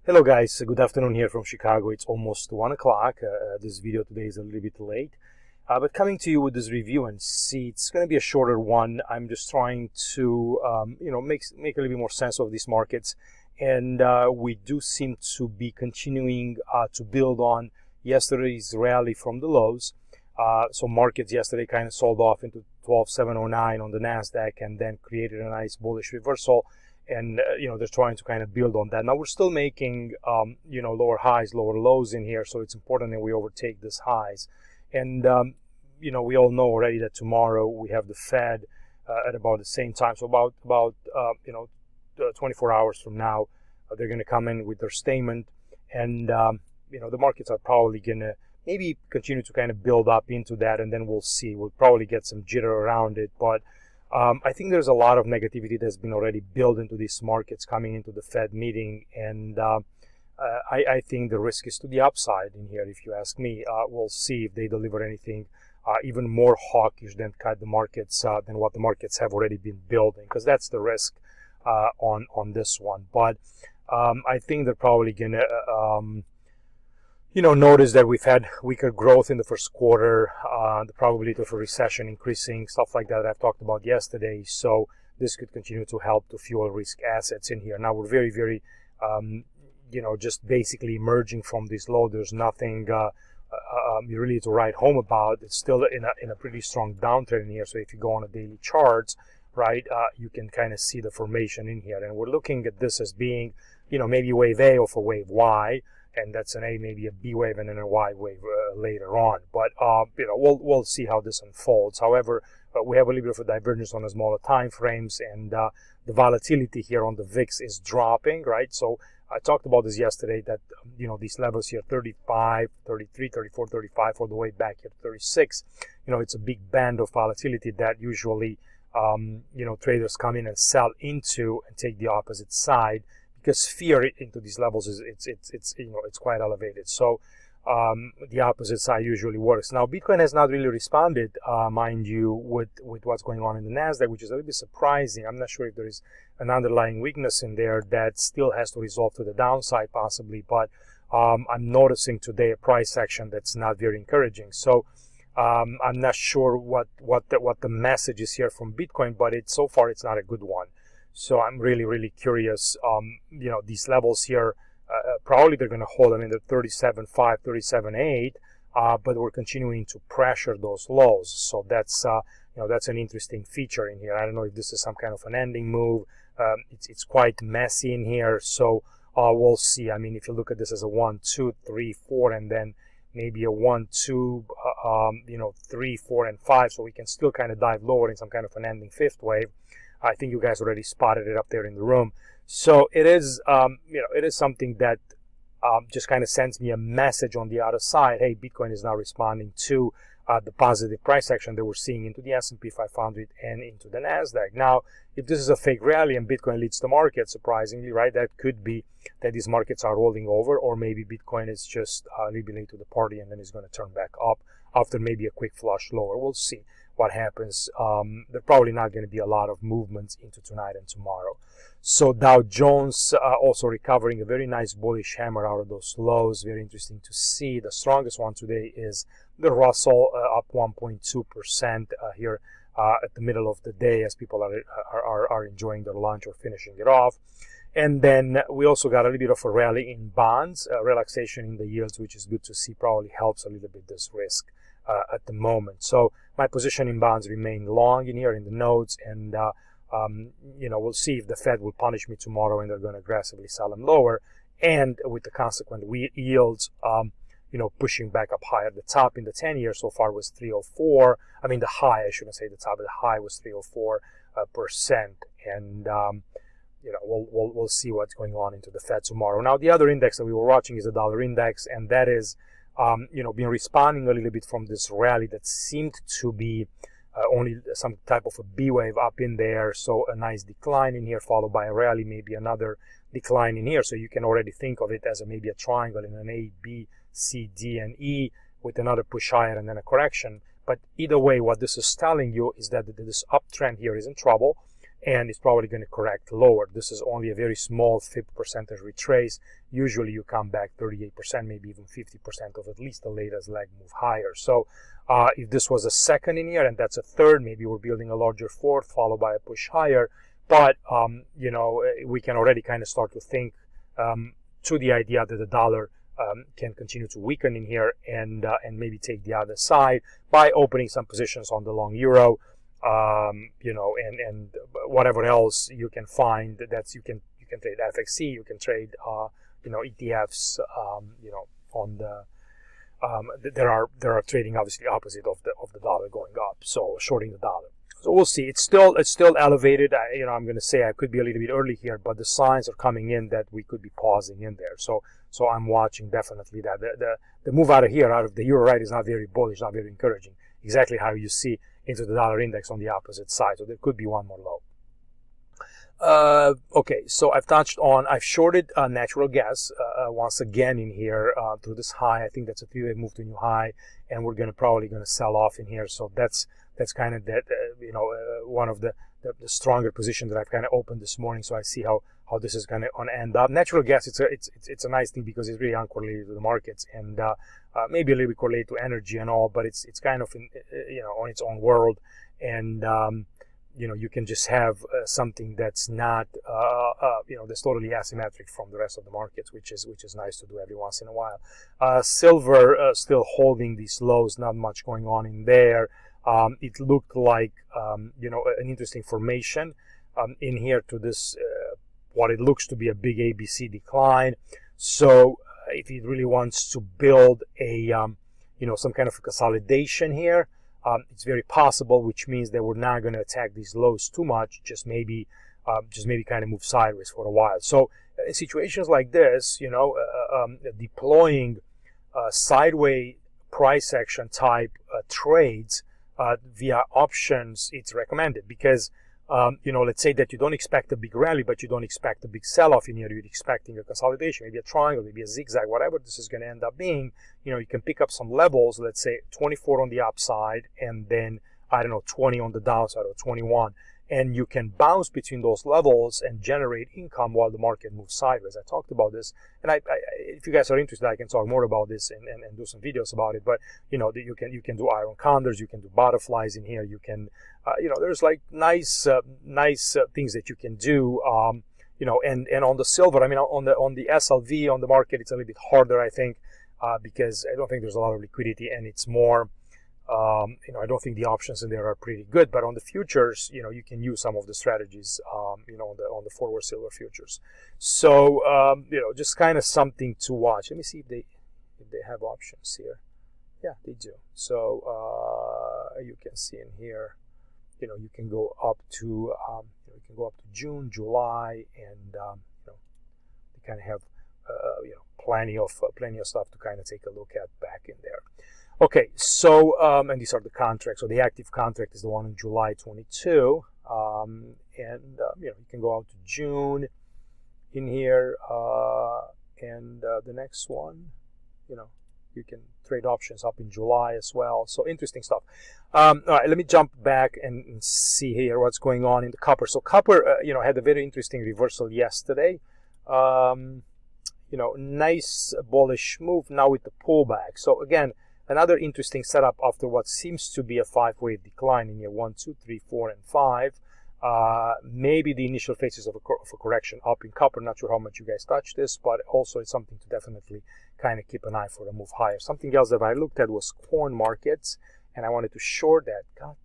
Hello guys, good afternoon here from Chicago. It's almost 1 o'clock. This video today is a little bit late, but coming to you with this review and see, it's going to be a shorter one. I'm just trying to make a little bit more sense of these markets, and we do seem to be continuing to build on yesterday's rally from the lows. So markets yesterday kind of sold off into 12,709 on the Nasdaq and then created a nice bullish reversal. And they're trying to kind of build on that. Now we're still making lower highs, lower lows in here, so it's important that we overtake these highs. And we all know already that tomorrow we have the Fed at about the same time. So about 24 hours from now, they're going to come in with their statement, and the markets are probably going to maybe continue to kind of build up into that, and then we'll see. We'll probably get some jitter around it, but I think there's a lot of negativity that's been already built into these markets coming into the Fed meeting, and I think the risk is to the upside in here, if you ask me. We'll see if they deliver anything even more hawkish than cut the markets than what the markets have already been building, because that's the risk on this one. But I think they're probably gonna notice that we've had weaker growth in the first quarter, the probability of a recession increasing, stuff like that I've talked about yesterday. So this could continue to help to fuel risk assets in here. Now we're very, very, just basically emerging from this low. There's nothing really to write home about. It's still in a pretty strong downtrend in here. So if you go on a daily charts, right, you can kind of see the formation in here. And we're looking at this as being, maybe wave A of a wave Y. And that's an A, maybe a B wave, and then a Y wave later on. But we'll see how this unfolds. However, we have a little bit of a divergence on the smaller time frames, and the volatility here on the VIX is dropping, right? So I talked about this yesterday, that these levels here, 35, 33, 34, 35, all the way back here to 36. It's a big band of volatility that usually traders come in and sell into and take the opposite side, because fear into these levels is it's quite elevated. So the opposite side usually works. Now Bitcoin has not really responded, mind you, with what's going on in the Nasdaq, which is a little bit surprising. I'm not sure if there is an underlying weakness in there that still has to resolve to the downside possibly, but I'm noticing today a price action that's not very encouraging. So I'm not sure what the message is here from Bitcoin, but so far it's not a good one. So I'm really, really curious. These levels here, probably they're going to hold them in the 37.5, 37.8, but we're continuing to pressure those lows. So that's an interesting feature in here. I don't know if this is some kind of an ending move. It's quite messy in here. So we'll see. I mean, if you look at this as a 1, 2, 3, 4, and then maybe a 1, 2, 3, 4, and 5. So we can still kind of dive lower in some kind of an ending fifth wave. I think you guys already spotted it up there in the room. So it is, it is something that just kind of sends me a message on the other side. Hey, Bitcoin is now responding to the positive price action that we're seeing into the SP500 and into the Nasdaq. Now, if this is a fake rally and Bitcoin leads the market, surprisingly, right, that could be that these markets are rolling over, or maybe Bitcoin is just a little bit late to the party and then is going to turn back up after maybe a quick flush lower. We'll see what happens. There's probably not going to be a lot of movements into tonight and tomorrow. So Dow Jones also recovering, a very nice bullish hammer out of those lows. Very interesting to see. The strongest one today is the Russell, up 1.2% here at the middle of the day, as people are enjoying their lunch or finishing it off. And then we also got a little bit of a rally in bonds, relaxation in the yields, which is good to see. Probably helps a little bit this risk at the moment. So my position in bonds remain long in here in the notes, and we'll see if the Fed will punish me tomorrow and they're going to aggressively sell them lower, and with the consequent yields pushing back up higher. The top in the 10-year so far was 304. I mean, the high, I shouldn't say the top, but the high was 304%. And we'll see what's going on into the Fed tomorrow. Now the other index that we were watching is the dollar index, and that is been responding a little bit from this rally that seemed to be only some type of a B wave up in there. So a nice decline in here, followed by a rally, maybe another decline in here. So you can already think of it as maybe a triangle in an A, B, C, D, and E, with another push higher and then a correction. But either way, what this is telling you is that this uptrend here is in trouble. and it's probably going to correct lower. This is only a very small 50% retrace. Usually you come back 38%, maybe even 50% of at least the latest leg move higher. So if this was a second in here and that's a third, maybe we're building a larger fourth followed by a push higher. But you know, we can already kind of start to think to the idea that the dollar can continue to weaken in here and maybe take the other side by opening some positions on the long euro, you know, and whatever else you can find. That's you can trade FXC, you can trade you know, ETFs, you know, on the there are trading obviously opposite of the dollar going up, so shorting the dollar. So we'll see. It's still elevated. You know, I'm going to say I could be a little bit early here, but the signs are coming in that we could be pausing in there. So I'm watching definitely that the move out of here, out of the euro, right, is not very bullish, not very encouraging. Exactly how you see into the dollar index on the opposite side. So there could be one more low. Okay, so I've shorted natural gas once again in here through this high. I think that's a three-way move to new high, and we're probably gonna sell off in here. So that's kind of that you know, one of the stronger positions that I've kind of opened this morning. So I see how this is gonna end up. Natural gas, it's a nice thing because it's really uncorrelated to the markets and maybe a little bit correlated to energy and all, but it's kind of in, you know, on its own world. And you know, you can just have something that's not, you know, that's totally asymmetric from the rest of the markets, which is nice to do every once in a while. Silver still holding these lows, not much going on in there. It looked like, you know, an interesting formation in here to this, what it looks to be a big ABC decline. So if it really wants to build a, you know, some kind of a consolidation here, it's very possible, which means that we're not going to attack these lows too much, just maybe kind of move sideways for a while. So in situations like this, you know, deploying sideways price action type trades via options, it's recommended because, you know, let's say that you don't expect a big rally, but you don't expect a big sell-off in here. You're expecting a consolidation, maybe a triangle, maybe a zigzag, whatever this is going to end up being. You know, you can pick up some levels, let's say 24 on the upside, and then, I don't know, 20 on the downside or 21. And you can bounce between those levels and generate income while the market moves sideways. I talked about this, and if you guys are interested, I can talk more about this and do some videos about it. But you know, you can do iron condors, you can do butterflies in here, you can, you know, there's like nice things that you can do. You know, and on the silver, I mean, on the SLV on the market, it's a little bit harder, I think, because I don't think there's a lot of liquidity, and it's more. You know, I don't think the options in there are pretty good, but on the futures, you know, you can use some of the strategies, you know, on the forward silver futures. So, you know, just kind of something to watch. Let me see if they have options here. Yeah, they do. So, you can see in here, you know, you can go up to, you know, you can go up to June, July, and you know, they kind of have, you know, plenty of stuff to kind of take a look at back in there. Okay, so, and these are the contracts. So the active contract is the one in July 22. And, you know, you can go out to June in here. And the next one, you know, you can trade options up in July as well. So interesting stuff. All right, let me jump back and see here what's going on in the copper. So copper, you know, had a very interesting reversal yesterday. You know, nice bullish move now with the pullback. So again, another interesting setup after what seems to be a five-wave decline in here, 1, 2, 3, 4, and 5. Maybe the initial phases of a correction up in copper. Not sure how much you guys touch this, but also it's something to definitely kind of keep an eye for a move higher. Something else that I looked at was corn markets, and I wanted to short that. God,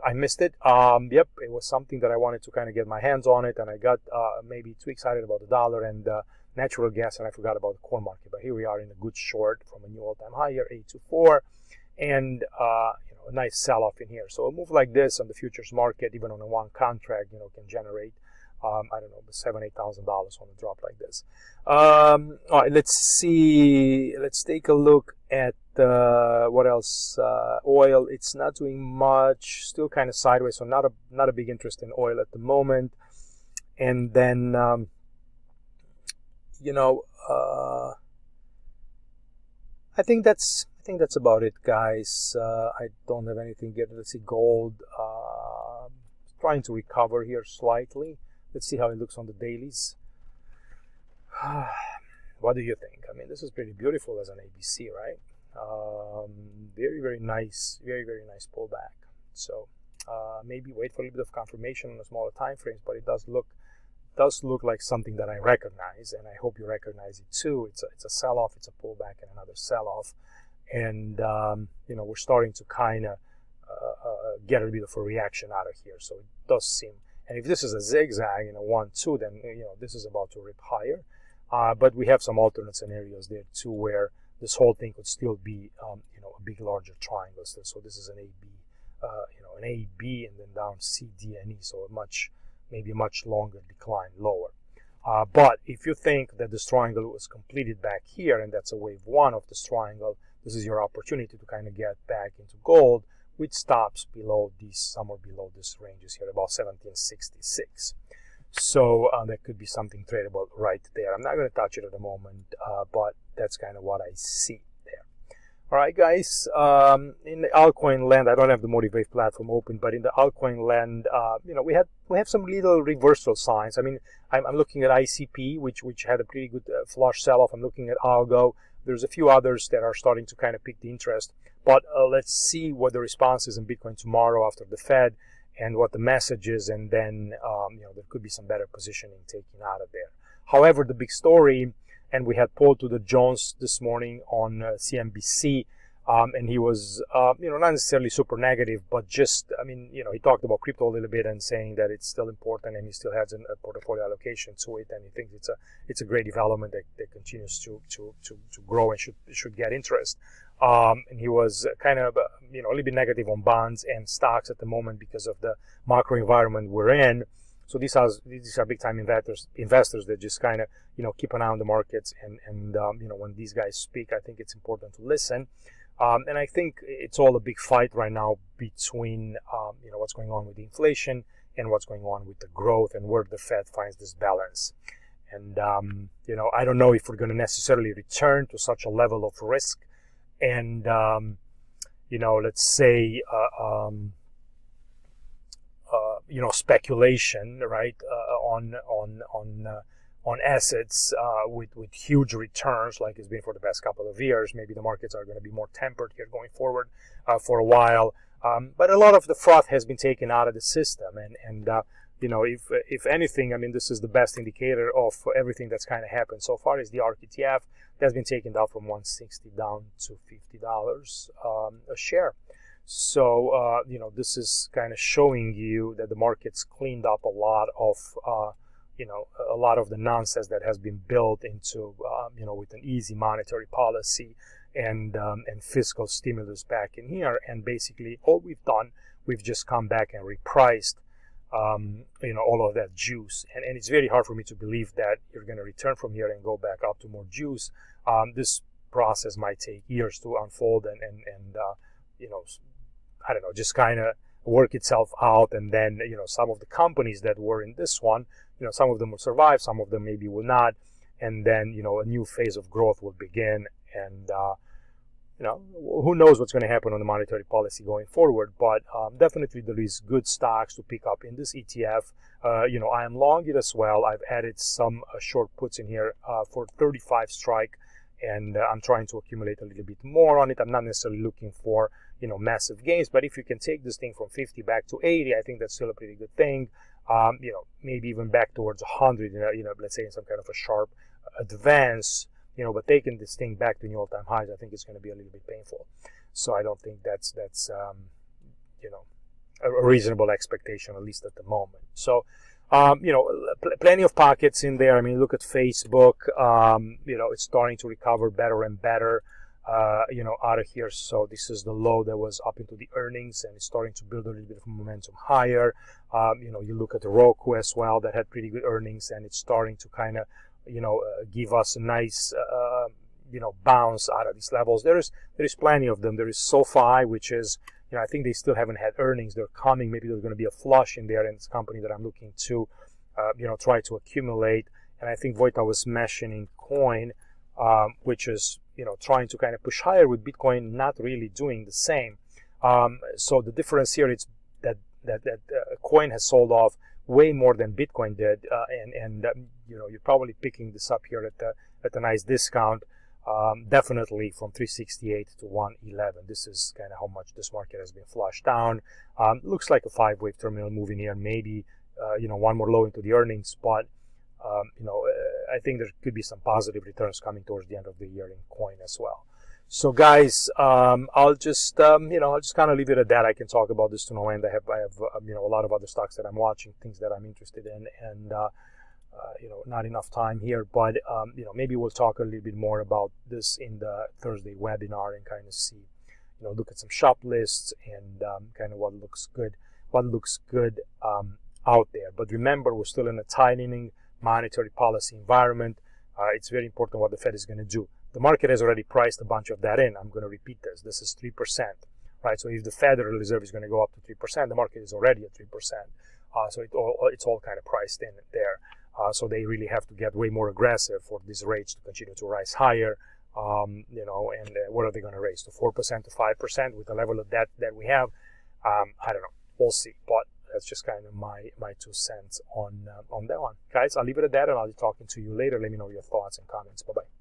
I missed it. Yep, it was something that I wanted to kind of get my hands on it, and I got maybe too excited about the dollar and natural gas, and I forgot about the corn market. But here we are in a good short from a new all-time high here, 824, and you know, a nice sell-off in here. So a move like this on the futures market, even on a one contract, you know, can generate I don't know, $7,000-8,000 on a drop like this. All right, let's see. Let's take a look at what else. Oil, it's not doing much, still kind of sideways, so not a big interest in oil at the moment. And then you know, I think that's about it, guys. I don't have anything yet. Let's see, gold. trying to recover here slightly. Let's see how it looks on the dailies. What do you think? I mean, this is pretty beautiful as an ABC, right? Very, very nice, very, very nice pullback. So maybe wait for a little bit of confirmation on the smaller time frames, but it does look like something that I recognize, and I hope you recognize it too. It's a sell-off, it's a pullback, and another sell-off, and you know, we're starting to kind of get a bit of a reaction out of here. So it does seem, and if this is a zigzag in a 1-2, then you know this is about to rip higher. But we have some alternate scenarios there too, where this whole thing could still be, you know, a big larger triangle still. So this is an AB, you know, an AB, and then down C, D, and E. So maybe a much longer decline lower. But if you think that this triangle was completed back here, and that's a wave 1 of this triangle, this is your opportunity to kind of get back into gold with stops below these, somewhere below this ranges here, about 1766. So that could be something tradable right there. I'm not going to touch it at the moment, but that's kind of what I see there. All right, guys. In the altcoin land, I don't have the Motivate platform open, but in the altcoin land, you know, we have some little reversal signs. I mean, I'm looking at ICP, which had a pretty good flush sell-off. I'm looking at Algo. There's a few others that are starting to kind of pique the interest. But let's see what the response is in Bitcoin tomorrow after the Fed, and what the message is, and then you know, there could be some better positioning taken out of there. However, the big story, and we had Paul Tudor Jones this morning on CNBC, and he was you know, not necessarily super negative, but just, I mean, you know, he talked about crypto a little bit and saying that it's still important, and he still has a portfolio allocation to it, and he thinks it's a great development that continues to grow and should get interest. And he was kind of you know, a little bit negative on bonds and stocks at the moment because of the macro environment we're in. So these are big time investors that just kind of, you know, keep an eye on the markets, and you know, when these guys speak, I think it's important to listen. And I think it's all a big fight right now between you know, what's going on with the inflation and what's going on with the growth, and where the Fed finds this balance. And you know, I don't know if we're going to necessarily return to such a level of risk, and you know, let's say you know, speculation, right, on assets with huge returns, like it's been for the past couple of years. Maybe the markets are going to be more tempered here going forward for a while. But a lot of the froth has been taken out of the system, and you know, if anything, I mean, this is the best indicator of everything that's kind of happened so far. Is the ARKK that's been taken down from 160 down to $50 a share. So you know, this is kind of showing you that the market's cleaned up a lot of you know, a lot of the nonsense that has been built into you know, with an easy monetary policy and fiscal stimulus back in here. And basically, all we've done, we've just come back and repriced you know, all of that juice. And it's very hard for me to believe that you're going to return from here and go back up to more juice. This process might take years to unfold, and you know, I don't know, just kind of work itself out. And then, you know, some of the companies that were in this one, you know, some of them will survive, some of them maybe will not, and then, you know, a new phase of growth will begin. And you know, who knows what's going to happen on the monetary policy going forward, but definitely there is good stocks to pick up in this ETF. You know, I am long it as well. I've added some short puts in here for 35 strike, and I'm trying to accumulate a little bit more on it. I'm not necessarily looking for, you know, massive gains, but if you can take this thing from 50 back to 80, I think that's still a pretty good thing. You know, maybe even back towards 100, you know, let's say in some kind of a sharp advance, you know, but taking this thing back to new all-time highs, I think it's going to be a little bit painful. So I don't think that's you know, a reasonable expectation, at least at the moment. So, you know, plenty of pockets in there. I mean, look at Facebook. You know, it's starting to recover better and better, you know, out of here. So this is the low that was up into the earnings, and it's starting to build a little bit of momentum higher. You know, you look at the Roku as well, that had pretty good earnings, and it's starting to kind of, you know, give us a nice, you know, bounce out of these levels. There is plenty of them. There is SOFi, which is, you know, I think they still haven't had earnings. They're coming. Maybe there's going to be a flush in there, and it's a company that I'm looking to, you know, try to accumulate. And I think Vojta was mentioning Coin, which is, you know, trying to kind of push higher, with Bitcoin not really doing the same. So the difference here is that coin has sold off way more than Bitcoin did, and you know, you're probably picking this up here at a nice discount. Definitely from 368 to 111. This is kind of how much this market has been flushed down. Looks like a 5-wave terminal moving here. Maybe you know, one more low into the earnings, but you know, I think there could be some positive returns coming towards the end of the year in coin as well. So guys, I'll just you know, I'll just kind of leave it at that. I can talk about this to no end. I have you know, a lot of other stocks that I'm watching, things that I'm interested in, and you know, not enough time here, but you know, maybe we'll talk a little bit more about this in the Thursday webinar and kind of see, you know, look at some shop lists and kind of what looks good out there. But remember, we're still in a tightening monetary policy environment. It's very important what the Fed is going to do. The market has already priced a bunch of that in. I'm going to repeat this. This is 3%, right? So if the Federal Reserve is going to go up to 3%, the market is already at 3%. So it's all kind of priced in there. So they really have to get way more aggressive for these rates to continue to rise higher. You know, and what are they going to raise to 4% to 5% with the level of debt that we have? I don't know. We'll see. But that's just kind of my 2 cents on that one, guys. I'll leave it at that, and I'll be talking to you later. Let me know your thoughts and comments. Bye bye.